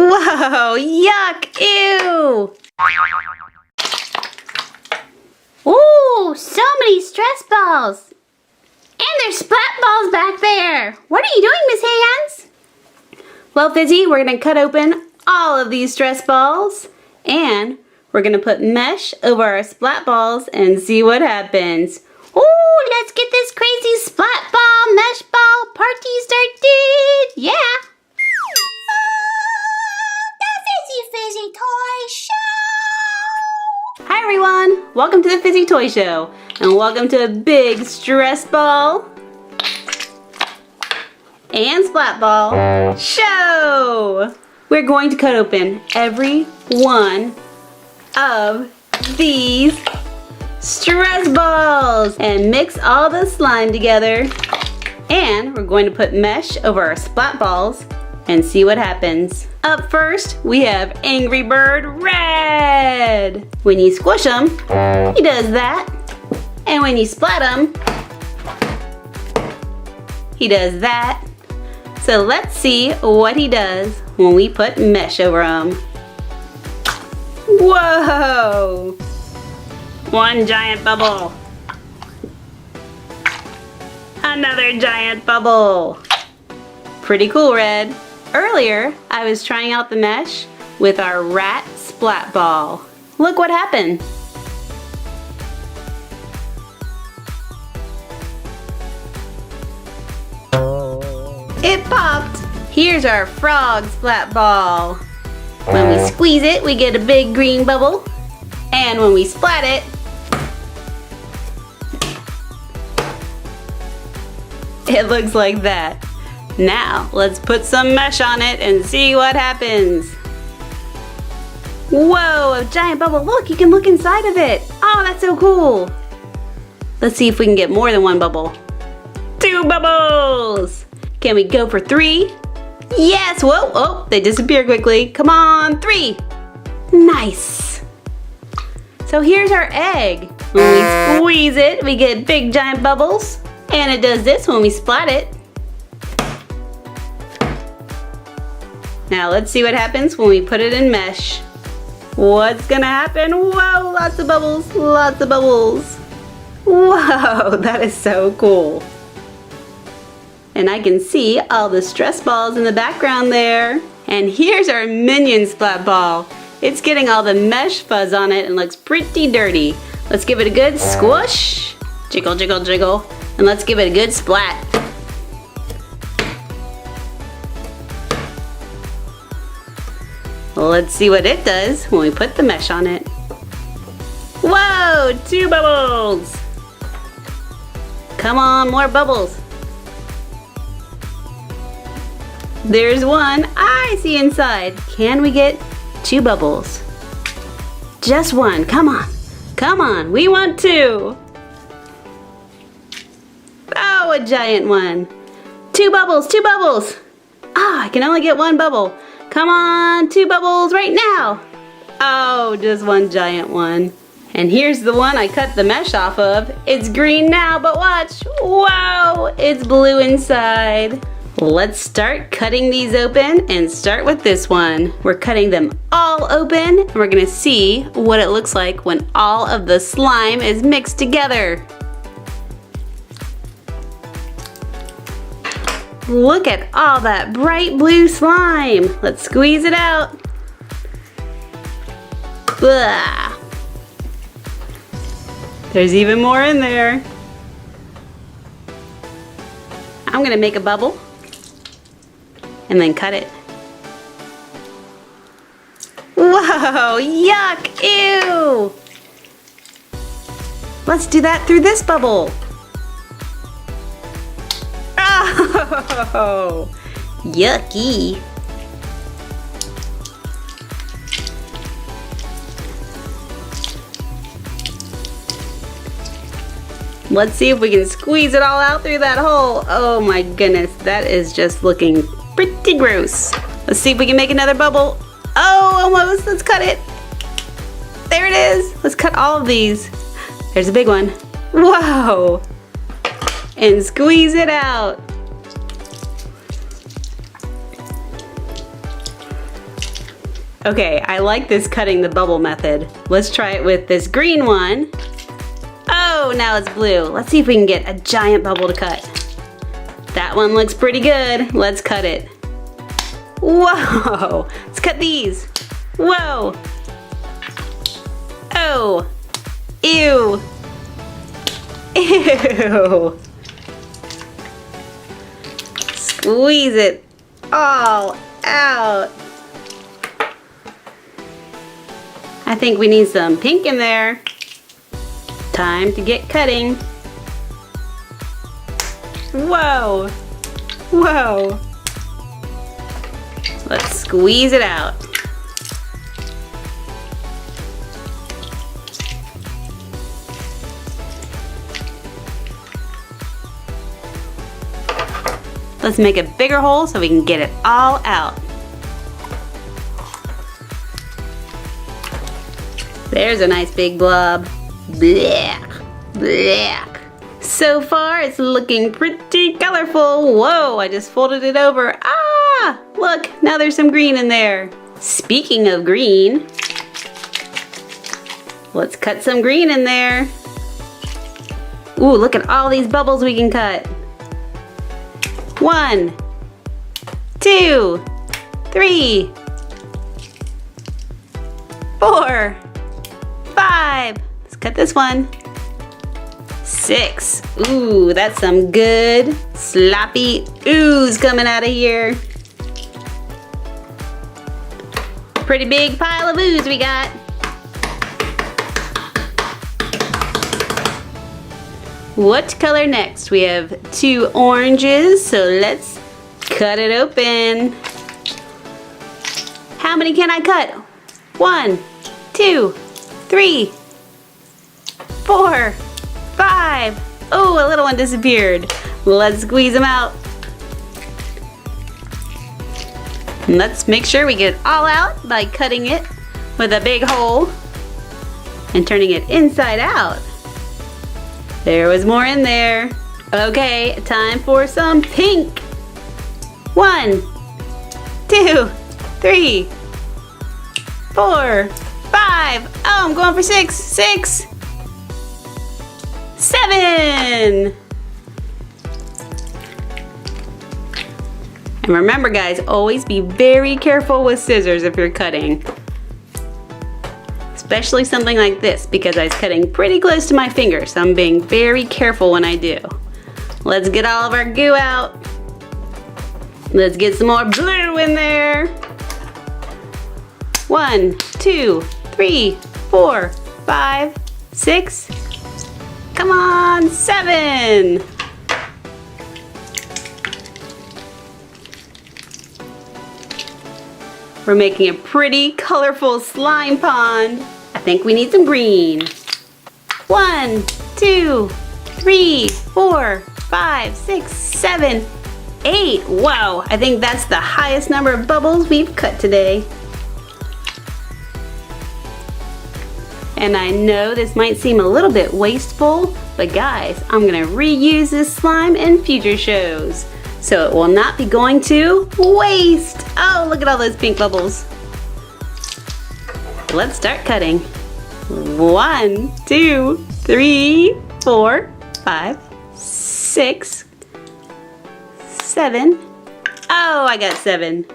Whoa, yuck, ew. Ooh, so many stress balls. And there's splat balls back there. What are you doing, Miss Hands? Well, Fizzy, we're gonna cut open all of these stress balls and we're gonna put mesh over our splat balls and see what happens. Ooh, let's get this crazy splat ball, mesh ball party started. Yeah. The Fizzy Toy Show! Hi everyone, welcome to the Fizzy Toy Show and welcome to a big stress ball and splat ball show. We're going to cut open every one of these stress balls and mix all the slime together, and we're going to put mesh over our splat balls and see what happens. Up first, we have Angry Bird Red. When you squish him, he does that. And when you splat him, he does that. So let's see what he does when we put mesh over him. Whoa! One giant bubble. Another giant bubble. Pretty cool, Red. Earlier, I was trying out the mesh with our rat splat ball. Look what happened. It popped. Here's our frog splat ball. When we squeeze it, we get a big green bubble. And when we splat it, it looks like that. Now, let's put some mesh on it and see what happens. Whoa, a giant bubble. Look, you can look inside of it. Oh, that's so cool. Let's see if we can get more than one bubble. 2 bubbles. Can we go for 3? Yes, whoa, oh, they disappear quickly. Come on, 3. Nice. So here's our egg. When we squeeze it, we get big giant bubbles. And it does this when we splat it. Now let's see what happens when we put it in mesh. What's gonna happen? Whoa, lots of bubbles, lots of bubbles. Whoa, that is so cool. And I can see all the stress balls in the background there. And here's our minion splat ball. It's getting all the mesh fuzz on it and looks pretty dirty. Let's give it a good squish. Jiggle, jiggle, jiggle. And let's give it a good splat. Let's see what it does when we put the mesh on it. Whoa, 2 bubbles. Come on, more bubbles. There's one I see inside. Can we get 2 bubbles? Just one, come on. Come on, we want 2. Oh, a giant one. 2 bubbles, 2 bubbles. Ah, I can only get 1 bubble. Come on, 2 bubbles right now. Oh, just 1 giant one. And here's the one I cut the mesh off of. It's green now, but watch. Wow, it's blue inside. Let's start cutting these open and start with this one. We're cutting them all open and we're gonna see what it looks like when all of the slime is mixed together. Look at all that bright blue slime. Let's squeeze it out. Blah. There's even more in there. I'm gonna make a bubble and then cut it. Whoa, yuck, ew. Let's do that through this bubble. Oh, yucky. Let's see if we can squeeze it all out through that hole. Oh my goodness, that is just looking pretty gross. Let's see if we can make another bubble. Oh, almost. Let's cut it. There it is. Let's cut all of these. There's a big one. Whoa. And squeeze it out. Okay, I like this cutting the bubble method. Let's try it with this green one. Oh, now it's blue. Let's see if we can get a giant bubble to cut. That one looks pretty good. Let's cut it. Whoa! Let's cut these. Whoa! Oh! Ew! Ew! Squeeze it all out. I think we need some pink in there. Time to get cutting. Whoa! Whoa! Let's squeeze it out. Let's make a bigger hole so we can get it all out. There's a nice big blob. Blech, blech. So far it's looking pretty colorful. Whoa, I just folded it over. Ah, look, now there's some green in there. Speaking of green, let's cut some green in there. Ooh, look at all these bubbles we can cut. 1, 2, 3, 4, 5. Let's cut this one. 6. Ooh, that's some good sloppy ooze coming out of here. Pretty big pile of ooze we got. What color next? We have 2 oranges, so let's cut it open. How many can I cut? 1, 2, 3, 4, 5. Oh, a little one disappeared. Let's squeeze them out. Let's make sure we get it all out by cutting it with a big hole and turning it inside out. There was more in there. Okay, time for some pink. 1, 2, 3, 4, 5. Oh, I'm going for 6. 6, 7. And remember guys, always be very careful with scissors if you're cutting. Especially something like this because I was cutting pretty close to my finger, so I'm being very careful when I do. Let's get all of our goo out. Let's get some more blue in there. 1, 2, 3, 4, 5, 6. Come on, 7. We're making a pretty colorful slime pond. I think we need some green. 1, 2, 3, 4, 5, 6, 7, 8. Wow, I think that's the highest number of bubbles we've cut today. And I know this might seem a little bit wasteful, but guys, I'm gonna reuse this slime in future shows. So it will not be going to waste. Oh, look at all those pink bubbles. Let's start cutting. 1, 2, 3, 4, 5, 6, 7. Oh, I got 7.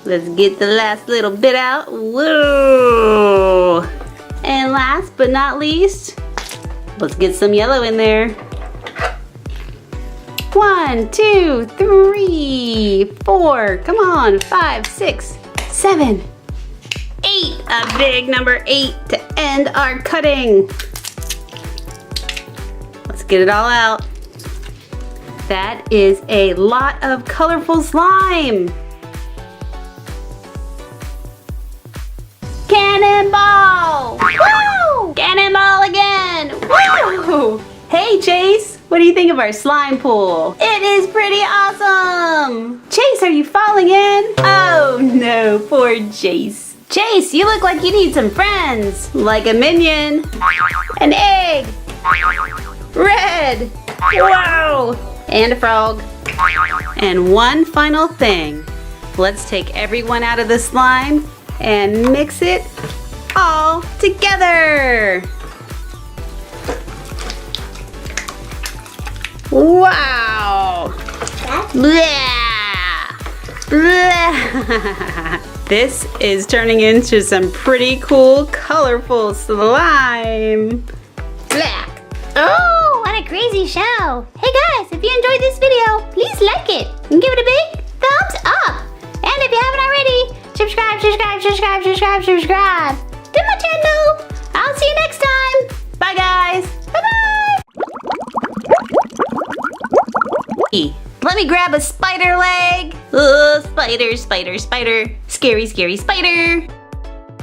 Let's get the last little bit out. Whoa! And last but not least, let's get some yellow in there. 1, 2, 3, 4. Come on. 5, 6, 7, 8. A big number 8 to end our cutting. Let's get it all out. That is a lot of colorful slime. Cannonball! Woo! Cannonball again! Woo! Hey Chase, what do you think of our slime pool? It is pretty awesome! Chase, are you falling in? Oh no, poor Chase. Chase, you look like you need some friends. Like a minion. An egg. Red. Whoa! And a frog. And one final thing. Let's take everyone out of the slime and mix it all together. Wow! Blah! Blah! This is turning into some pretty cool, colorful slime. Blah! Oh, what a crazy show. Hey guys, if you enjoyed this video, please like it and give it a big thumbs up. And if you haven't already, subscribe to my channel. I'll see you next time. Bye, guys. Bye-bye. Let me grab a spider leg. Spider, spider, spider. Scary, scary spider.